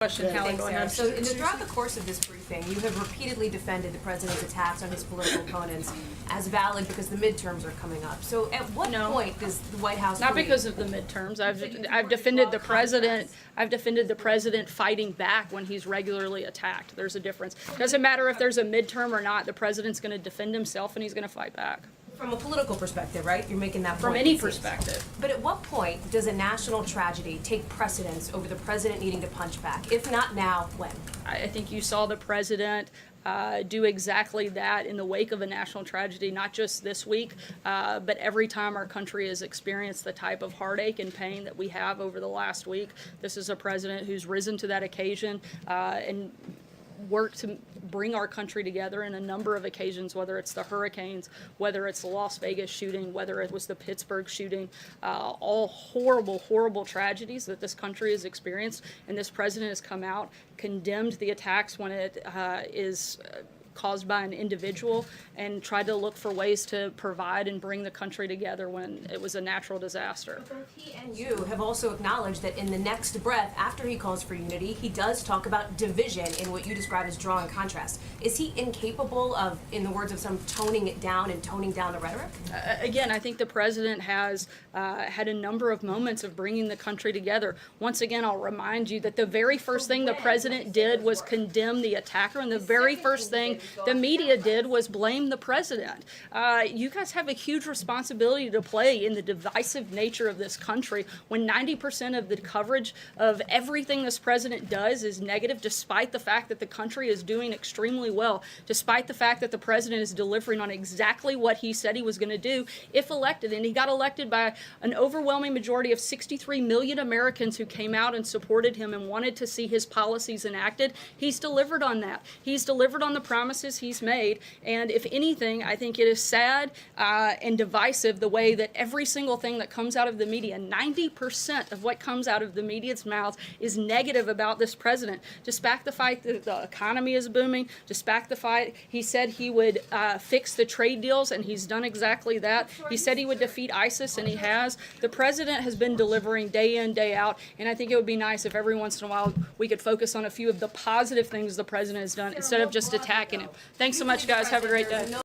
Question, Hallie, go ahead. So throughout the course of this briefing, you have repeatedly defended the president's attacks on his political opponents as valid because the midterms are coming up. So at what point does the White House Not because of the midterms. I've defended the president. I've defended the president fighting back when he's regularly attacked. There's a difference. Doesn't matter if there's a midterm or not. The president's going to defend himself and he's going to fight back. From a political perspective, right? You're making that point. From any perspective. But at what point does a national tragedy take precedence over the president needing to punch back? If not now, when? I think you saw the president do exactly that in the wake of a national tragedy, not just this week, but every time our country has experienced the type of heartache and pain that we have over the last week. This is a president who's risen to that occasion and worked to bring our country together in a number of occasions, whether it's the hurricanes, whether it's the Las Vegas shooting, whether it was the Pittsburgh shooting, all horrible, horrible tragedies that this country has experienced. And this president has come out, condemned the attacks when it is caused by an individual, and tried to look for ways to provide and bring the country together when it was a natural disaster. But he and you have also acknowledged that in the next breath, after he calls for unity, he does talk about division in what you describe as drawing contrast. Is he incapable of, in the words of some, toning it down and toning down the rhetoric? Again, I think the president has had a number of moments of bringing the country together. Once again, I'll remind you that the very first thing the president did was condemn the attacker, and the very first thing the media did was blame the president. You guys have a huge responsibility to play in the divisive nature of this country when 90% of the coverage of everything this president does is negative, despite the fact that the country is doing extremely well, despite the fact that the president is delivering on exactly what he said he was going to do if elected. And he got elected by an overwhelming majority of 63 million Americans who came out and supported him and wanted to see his policies enacted. He's delivered on that. He's delivered on the promises he's made. And if anything, I think it is sad and divisive the way that every single thing that comes out of the media, 90% of what comes out of the media's mouths is negative about this president. Despite the fact that the economy is booming, despite the fact he said he would fix the trade deals, and he's done exactly that. He said he would defeat ISIS, and he has. The president has been delivering day in, day out, and I think it would be nice if every once in a while we could focus on a few of the positive things the president has done instead of just attacking him. Thanks so much, guys. Have a great day.